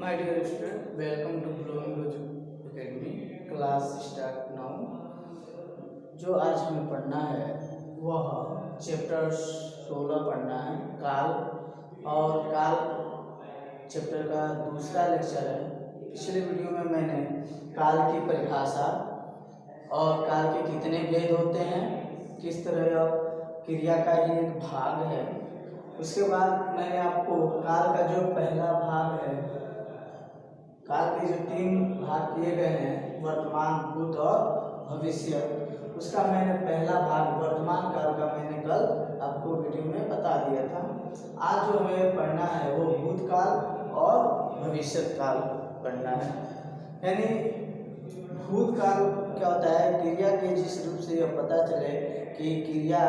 My dear student, welcome to Blowing Logic Academy. Class start now. जो आज हमें पढ़ना है वह चैप्टर 16 पढ़ना है काल. और काल चैप्टर का दूसरा लेक्चर है. पिछले वीडियो में मैंने काल की परिभाषा और काल के कितने भेद होते हैं, किस तरह यह क्रिया का ही एक भाग है. उसके बाद मैंने आपको काल का जो पहला भाग है, काल के जो 3 भाग किए गए हैं, वर्तमान, भूत और भविष्य, उसका मैंने पहला भाग वर्तमान काल का मैंने कल आपको वीडियो में बता दिया था. आज जो हमें पढ़ना है वो भूतकाल और भविष्य काल पढ़ना है. यानी भूतकाल क्या होता है, क्रिया के जिस रूप से यह पता चले कि क्रिया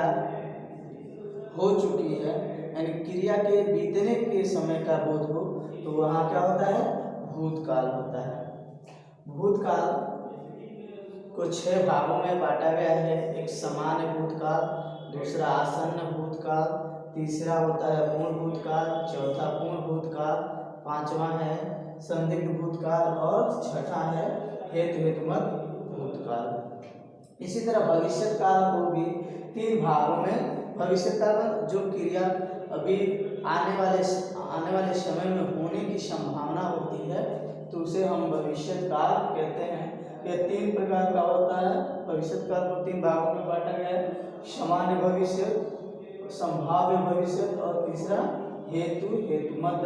हो चुकी है, यानी क्रिया के बीतने के समय का बोध हो, तो वहाँ क्या होता है, भूतकाल होता है. भूतकाल को 6 भागों में बांटा गया है. एक सामान्य भूतकाल, दूसरा आसन्न भूतकाल, तीसरा होता है पूर्ण भूतकाल, चौथा पूर्ण भूतकाल, पांचवा है संदिग्ध भूतकाल और छठा है हेतुमत भूतकाल. इसी तरह भविष्य काल को भी 3 भागों में, भविष्य काल जो क्रिया अभी आने वाले समय में होने की संभावना होती है, तो उसे हम भविष्य काल कहते हैं. यह 3 प्रकार का होता है. भविष्य काल को 3 भागों में बांटा गया है. सामान्य भविष्य, संभाव्य भविष्य और तीसरा हेतुमत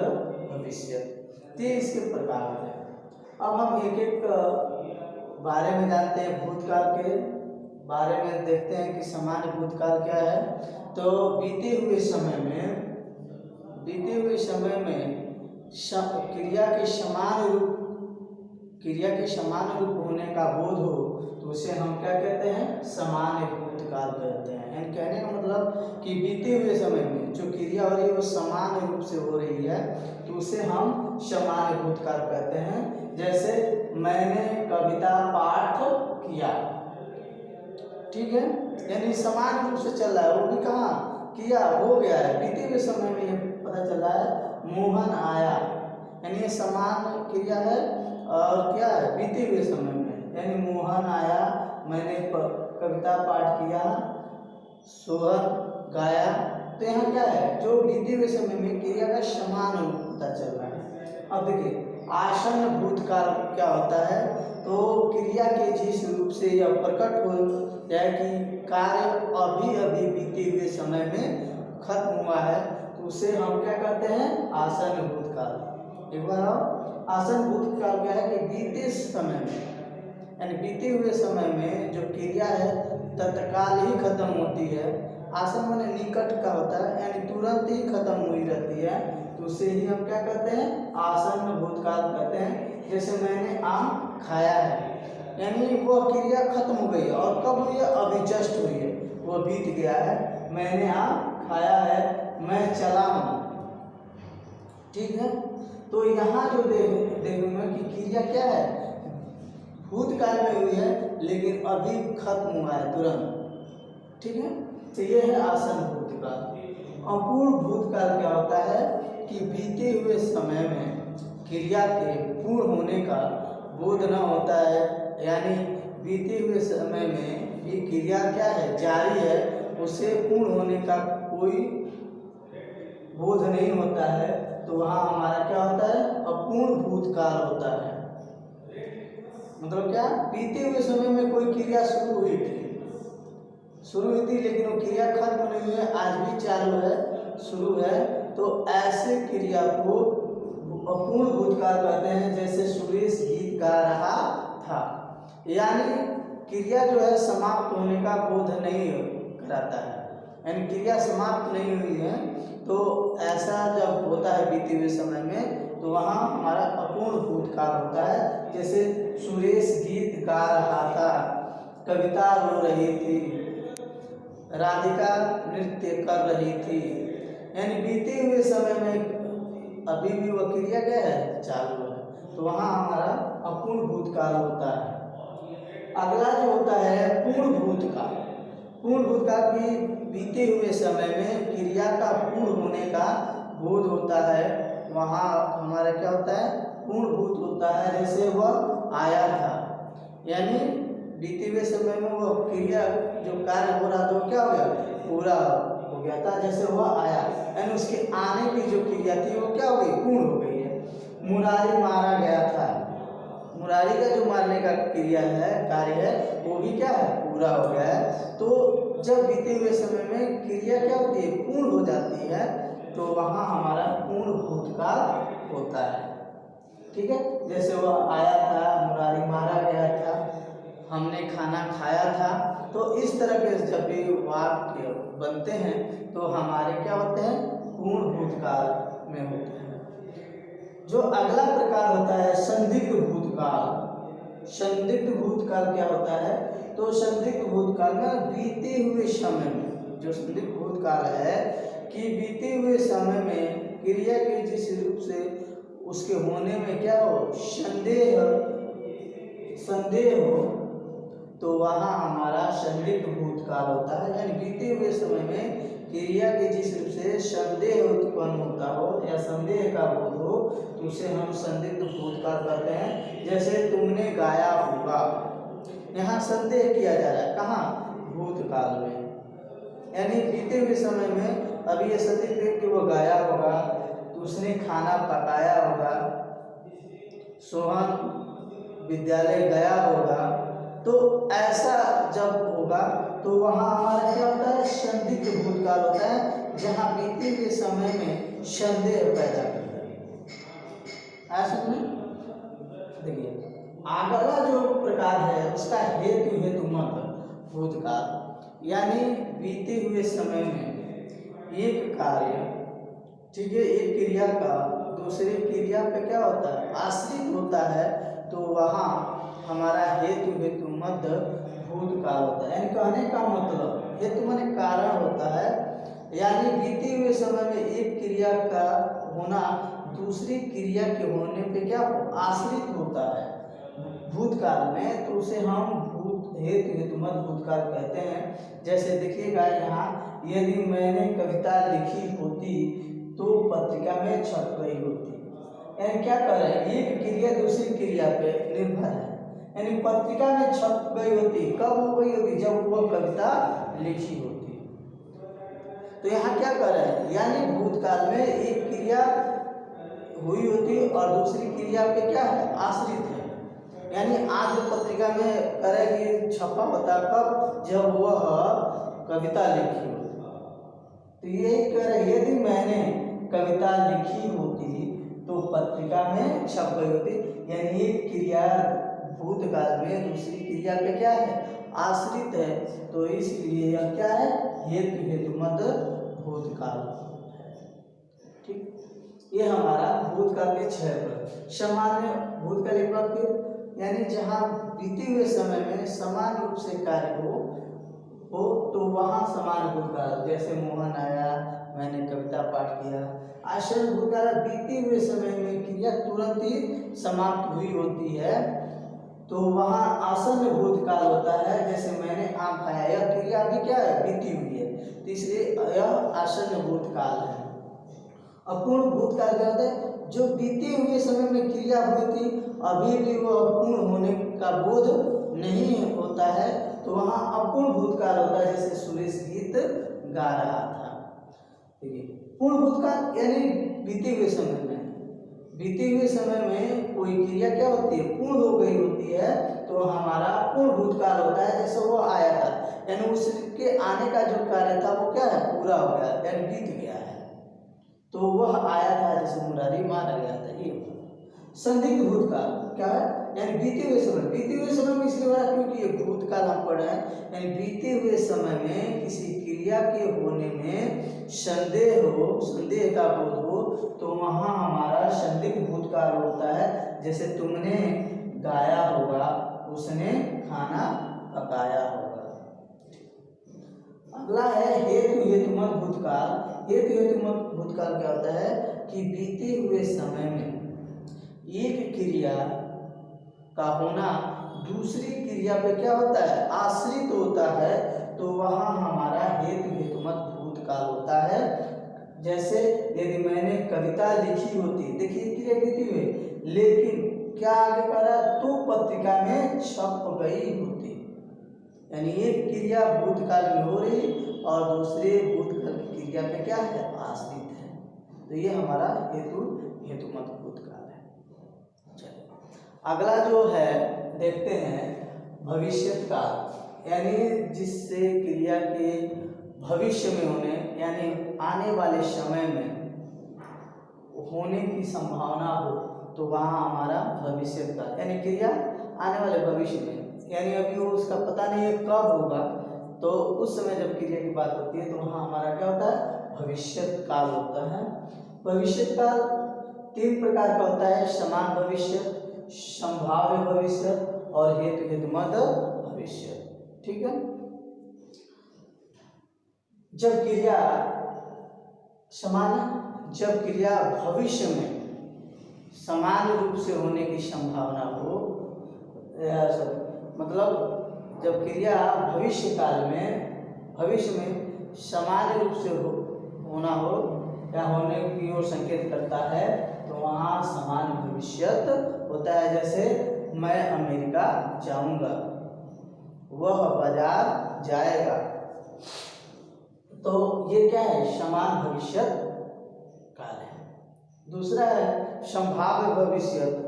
भविष्य. 3 इसके प्रकार हैं. अब हम एक एक बारे में जानते हैं. भूतकाल के बारे में देखते हैं कि सामान्य भूतकाल क्या है. तो बीते हुए समय में क्रिया के समान रूप होने का बोध हो, तो उसे हम क्या कहते हैं, सामान्य भूतकाल कहते हैं. यानी कहने का मतलब कि बीते हुए समय में जो क्रिया हो रही है वो समान रूप से हो रही है, तो उसे हम सामान्य भूतकाल कहते हैं. जैसे मैंने कविता पाठ किया, ठीक है, यानी समान रूप से चल रहा है. वो भी कहाँ किया, हो गया है, बीते हुए समय में ये पता चल रहा है. मोहन आया, यानी ये समान क्रिया है और क्या है, बीते हुए समय में. यानी मोहन आया, मैंने कविता पाठ किया, सोहर गाया. तो यहाँ क्या है, जो बीते हुए समय में क्रिया का समान रूप पता चल रहा है. अब देखिए आसन्न भूतकाल क्या होता है. तो क्रिया के जिस रूप से यह प्रकट हो जाए कि कार्य अभी बीते हुए समय में खत्म हुआ है, तो उसे हम क्या कहते हैं, आसन्न भूतकाल. एक बार और, आसन्न भूतकाल क्या है कि बीते समय में, यानी बीते हुए समय में जो क्रिया है तत्काल ही खत्म होती है. आसन्न माने निकट का होता है, यानी तुरंत ही खत्म हुई रहती है, तो उसे ही हम क्या कहते हैं, आसन्न भूतकाल कहते हैं. जैसे मैंने आम खाया है, यानी वो क्रिया खत्म हो गई है. और कब हुई है, अभी जस्ट हुई है, वो बीत गया है. मैंने आम खाया है, मैं चला हूँ, ठीक है. तो यहाँ जो देखूंगा कि क्रिया क्या है, भूतकाल में हुई है लेकिन अभी खत्म हुआ है तुरंत, ठीक है. तो ये है आसन्न भूतकाल. अपूर्ण भूतकाल क्या होता है कि बीते हुए समय में क्रिया के पूर्ण होने का बोध न होता है. यानी बीते हुए समय में ये क्रिया क्या है, जारी है, उसे पूर्ण होने का कोई बोध नहीं होता है. तो वहाँ हमारा क्या होता है, अपूर्ण भूतकाल होता है. मतलब क्या, बीते हुए समय में कोई क्रिया शुरू हुई थी लेकिन वो क्रिया खत्म नहीं हुई है, आज भी चालू है, शुरू है. तो ऐसे क्रिया को अपूर्ण भूतकाल कहते हैं. जैसे सुरेश गीत गा रहा था, यानी क्रिया जो है समाप्त होने का बोध नहीं कराता है, यानी क्रिया समाप्त नहीं हुई है. तो ऐसा जब होता है बीते हुए समय में, तो वहाँ हमारा अपूर्ण भूतकाल होता है. जैसे सुरेश गीत गा रहा था, कविता रो रही थी, राधिका नृत्य कर रही थी. यानी बीते हुए समय में अभी भी वह क्रिया क्या है, चालू है. तो वहाँ हमारा अपूर्ण भूतकाल होता है. अगला जो होता है पूर्ण भूतकाल. पूर्ण भूतकाल की बीते हुए समय में क्रिया का पूर्ण होने का बोध होता है वहाँ हमारा क्या होता है, पूर्ण भूत होता है, जैसे वह आया था, यानी बीते हुए समय में वो क्रिया जो कार्य हो रहा था वो क्या हो गया, पूरा हो गया था, जैसे वह आया, यानी उसके आने की जो क्रिया थी वो क्या हो गई, पूर्ण हो गई है। मुरारी मारा गया था, मुरारी का जो मारने का क्रिया है, कार्य है, वो भी क्या है, पूरा हो गया है। तो जब बीते हुए समय में क्रिया क्या होती है, पूर्ण हो जाती है, तो वहाँ हमारा पूर्ण भूतकाल होता है। ठीक है, जैसे वह आया था, मुरारी मारा गया था, हमने खाना खाया था। तो इस तरह के जब भी वाक्य बनते हैं तो हमारे क्या होते हैं, पूर्ण भूतकाल में होते हैं। जो अगला प्रकार होता है संदिग्ध भूतकाल। संदिग्ध भूतकाल क्या होता है, तो संदिग्ध भूतकाल में बीते हुए समय में, जो संदिग्ध भूतकाल है कि बीते हुए समय में क्रिया के जिस रूप से उसके होने में क्या हो, संदेह हो, तो वहाँ हमारा संदिग्ध भूतकाल होता है। यानी बीते हुए समय में क्रिया के जिस रूप से संदेह उत्पन्न होता हो या संदेह का बोध हो, तो उसे हम संदिग्ध भूतकाल कहते हैं। जैसे तुमने गाया होगा, यहाँ संदेह किया जा रहा है, कहाँ, भूतकाल में, यानी बीते हुए समय में अभी ये संदिग्ध है कि वो गाया होगा, तो उसने खाना पकाया होगा, सोहन विद्यालय गया होगा। तो ऐसा जब होगा तो वहाँ हमारा क्या होता है, संदिग्ध भूतकाल होता है, जहाँ बीते हुए समय में संदेह पैदा करता है। ऐसा नहीं, देखिए अगला जो प्रकार है उसका हेतु मत भूतकाल, यानी बीते हुए समय में एक कार्य, ठीक है, एक क्रिया का दूसरी क्रिया पे क्या होता है, आश्रित होता है, तो वहाँ हमारा हेतु मत भूतकाल होता है। यानी कहने का मतलब हेतु माने कारण होता है, यानी बीते हुए समय में एक क्रिया का होना दूसरी क्रिया के होने पे क्या आश्रित होता है भूतकाल में, तो उसे हम हेतु मत भूतकाल कहते हैं। जैसे देखिएगा यहाँ, यदि मैंने कविता लिखी होती तो पत्रिका में छप गई होती, यानी क्या कर रहे हैं, एक क्रिया दूसरी क्रिया पे निर्भर है, यानी पत्रिका में छप गई होती, कब हो गई होती, जब वह कविता लिखी होती। तो यहाँ क्या कर रहे हैं, यानी भूतकाल में एक क्रिया हुई होती और दूसरी क्रिया पे क्या है, आश्रित है। यानी आज पत्रिका में करे कि छपा होता कब, जब वह कविता लिखी होती। तो यही कह रहे, यदि मैंने कविता लिखी होती तो पत्रिका में छप गई होती, यानी एक क्रिया भूतकाल में दूसरी क्रिया पे क्या है, आश्रित है, तो इसलिए यह क्या है, हेतु मत भूतकाल। ठीक, ये हमारा भूतकाल के 6 प्रकार। सामान्य भूतकाल एक बार फिर, यानी जहाँ बीते हुए समय में समान रूप से कार्य हो तो वहाँ समान भूतकाल, जैसे मोहन आया, मैंने कविता पाठ किया। आसन भूतकाल बीते हुए समय में क्रिया तुरंत ही समाप्त हुई होती है, तो वहाँ आसन्न भूतकाल होता है। जैसे मैंने आम खाया, यह क्रिया अभी क्या है, बीती हुई है, तो इसलिए यह आसन्न भूतकाल है। अपूर्ण भूतकाल क्या होता है, जो बीते हुए समय में क्रिया हुई थी अभी भी वो अपूर्ण होने का बोध नहीं होता है, तो वहाँ अपूर्ण भूतकाल होता है। जैसे सुरेश गीत गा रहा था, ठीक है। पूर्ण भूतकाल यानी बीते हुए समय में कोई क्रिया क्या होती है, पूर्ण हो गई होती है, तो हमारा पूर्ण भूतकाल होता है। जैसे वो आया था, यानी उसके आने का जो कार्य था वो क्या है, पूरा हो गया, यानी बीत गया है, तो वह आया था, जैसे मुरारी मारा गया था। ये संदिग्ध भूतकाल क्या है, यानी बीते हुए समय में इसलिए बड़ा क्योंकि ये भूतकाल हम पढ़ रहे हैं, यानी बीते हुए समय में किसी क्रिया के होने में संदेह का बोध हो, तो वहाँ हमारा संदिग्ध भूतकाल होता है। जैसे तुमने गाया होगा, उसने खाना पकाया होगा। अगला है हेतुमत भूतकाल। हेतुमत भूतकाल क्या होता है कि बीते हुए समय में एक क्रिया का होना दूसरी क्रिया पे क्या होता है, आश्रित होता है, तो वहाँ हमारा हेतुमत भूतकाल होता है। जैसे यदि मैंने कविता लिखी होती, देखिए क्रिया लिखी हुई, लेकिन क्या आगे कह रहा है, तो पत्रिका में छप गई होती। यानी एक क्रिया भूतकाल में हो रही और दूसरे भूतकाल की क्रिया पे क्या है, आश्रित है। तो ये हमारा हेतुमत भूतकाल है। चलिए अगला जो है देखते हैं भविष्यत काल, यानी जिससे क्रिया के भविष्य में होने यानी आने वाले समय में होने की संभावना हो, तो वहाँ हमारा भविष्यत काल, यानी क्रिया आने वाले भविष्य में, यानी अभी वो उसका पता नहीं है कब होगा, तो उस समय जब क्रिया की बात होती है तो वहाँ हमारा क्या होता है, भविष्यत काल होता है। भविष्यत काल 3 प्रकार का होता है, समान भविष्य, संभाव्य भविष्य और हेतुमत भविष्य। ठीक है, जब क्रिया समान, जब क्रिया भविष्य में समान रूप से होने की संभावना हो, मतलब जब क्रिया भविष्य काल में भविष्य में समान रूप से होना हो या होने की ओर संकेत करता है, तो वहाँ समान भविष्यत होता है। जैसे मैं अमेरिका जाऊंगा, वह बाजार जाएगा, तो ये क्या है, समान भविष्यत काल है। दूसरा है संभाव्य भविष्यत,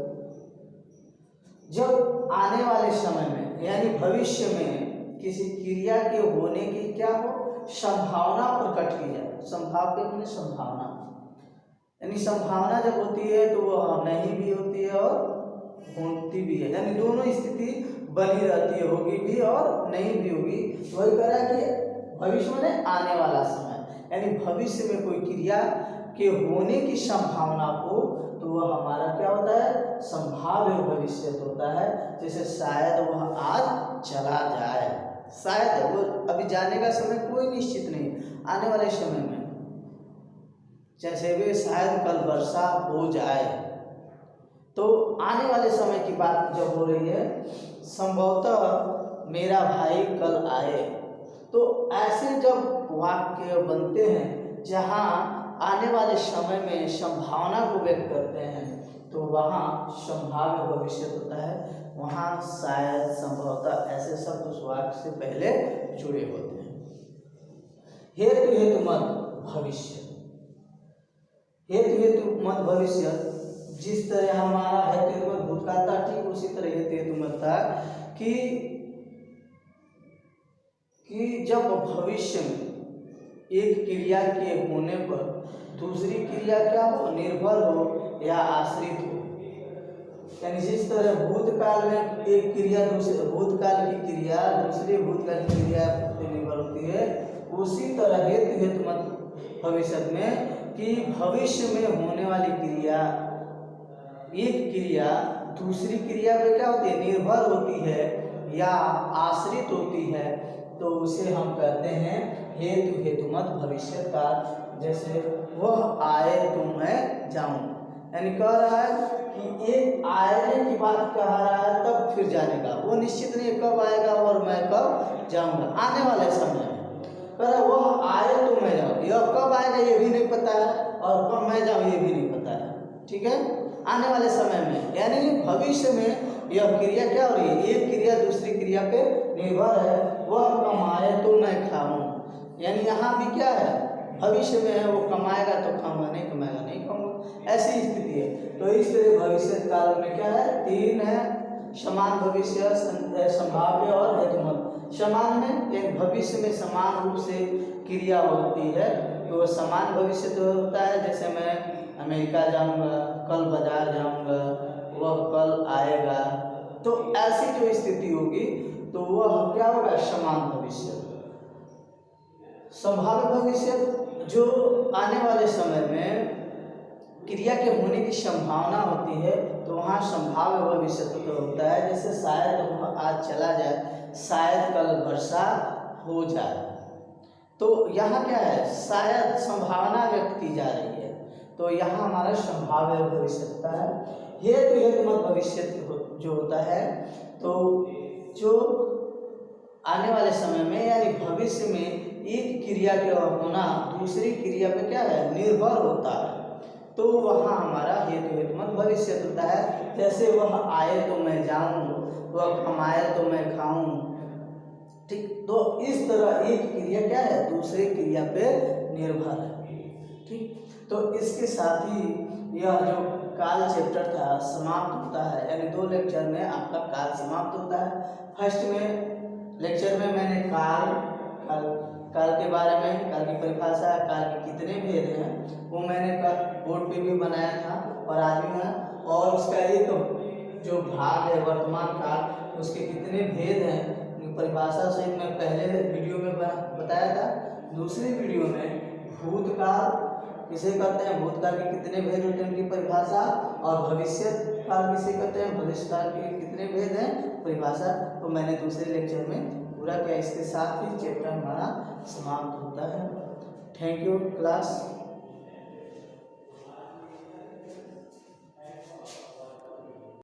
जब आने वाले समय में यानी भविष्य में किसी क्रिया के होने की क्या हो, संभावना प्रकट की जाए। संभाव्य माने संभावना, यानी संभावना जब होती है तो वह नहीं भी होती है और होती भी है, यानी दोनों स्थिति बनी रहती है, होगी भी और नहीं भी होगी। वही कह रहा है कि भविष्य में आने वाला समय, यानी भविष्य में कोई क्रिया के होने की संभावना हो, तो वह हमारा क्या होता है, संभाव्य भविष्य होता है। जैसे शायद वह आज चला जाए, शायद वो अभी जाने का समय कोई निश्चित नहीं, आने वाले समय में, जैसे वे शायद कल वर्षा हो जाए, तो आने वाले समय की बात जब हो रही है, संभवतः मेरा भाई कल आए, तो ऐसे जब वाक्य बनते हैं जहाँ आने वाले समय में संभावना को व्यक्त करते हैं, तो वहाँ संभाव्य भविष्य होता है। वहाँ शायद संभवतः ऐसे शब्द उस वाक्य से पहले जुड़े होते हैं। हेतुमत भविष्य, हेतुमत भविष्य जिस तरह हमारा हेतुमत भूतकाल था, ठीक उसी तरह हेतुमत था कि जब भविष्य में एक क्रिया के होने पर दूसरी क्रिया क्या हो, निर्भर हो या आश्रित हो। यानी जिस तरह भूतकाल में एक क्रिया दूसरे भूतकाल की क्रिया दूसरे भूतकाल की क्रिया पर निर्भर होती है, उसी तरह हेतुमत भविष्य में कि भविष्य में होने वाली क्रिया, एक क्रिया दूसरी क्रिया पे क्या होती है, निर्भर होती है या आश्रित होती है, तो उसे हम कहते हैं हेतुमत भविष्य काल। जैसे वह आए तो मैं जाऊं, यानी कह रहा है कि एक आने की बात कह रहा है, तब फिर जाने का वो निश्चित नहीं कब आएगा और मैं कब जाऊंगा, आने वाले समय में कह रहा वह आए तो मैं जाऊँ, यह कब आएगा ये भी नहीं पता है और कब मैं जाऊँ ये भी नहीं पता है। ठीक है, आने वाले समय में, यानी भविष्य में यह क्रिया क्या हो रही है, एक क्रिया दूसरी क्रिया पे निर्भर है। वह कमाए तो मैं खाऊं, यानी यहाँ भी क्या है, भविष्य में है, वो कमाएगा तो खाऊंगा, नहीं कमाएगा नहीं खाऊंगा, ऐसी स्थिति है। तो इस तरह भविष्य काल में क्या है, 3 है, समान भविष्य, संभाव्य और हेतुमत। समान में एक भविष्य में समान रूप से क्रिया होती है, तो समान भविष्य तो होता है, जैसे मैं अमेरिका जाऊंगा, कल बाजार जाऊंगा, वह कल आएगा, तो ऐसी जो स्थिति होगी तो वह क्या होगा, समान भविष्य। संभाव्य भविष्य जो आने वाले समय में क्रिया के होने की संभावना होती है, तो वहाँ संभाव्य भविष्य तो होता है। जैसे शायद वह आज चला जाए, शायद कल वर्षा हो जाए, तो यहाँ क्या है, शायद संभावना व्यक्त की जा रही है, तो यहाँ हमारा संभाव्य भविष्य होता है। हेतुमत भविष्य जो होता है, तो जो आने वाले समय में यानी भविष्य में एक क्रिया का होना दूसरी क्रिया पे क्या है, निर्भर होता है, तो वहाँ हमारा हेतु हेतुमत भविष्य होता है। जैसे वह आए तो मैं जाऊं, वह कमाए तो मैं खाऊं, ठीक। तो इस तरह एक क्रिया क्या है, दूसरी क्रिया पे निर्भर है, ठीक। तो इसके साथ ही यह जो काल चैप्टर था समाप्त होता है, यानी 2 लेक्चर में आपका काल समाप्त होता है। फर्स्ट में लेक्चर में मैंने काल के बारे में, काल की परिभाषा, काल के कितने भेद हैं वो मैंने बोर्ड पे भी बनाया था और आज भी है, और उसका एक जो भाग है वर्तमान काल, उसके कितने भेद हैं परिभाषा सहित मैं पहले वीडियो में बताया था। दूसरी वीडियो में भूतकाल किसे कहते हैं, भूतकाल के कितने भेद होते हैं उनकी परिभाषा, और भविष्य काल किसे कहते हैं, भविष्य काल के कितने भेद हैं परिभाषा, तो मैंने दूसरे लेक्चर में पूरा किया। इसके साथ ही चैप्टर हमारा समाप्त होता है। Thank you class.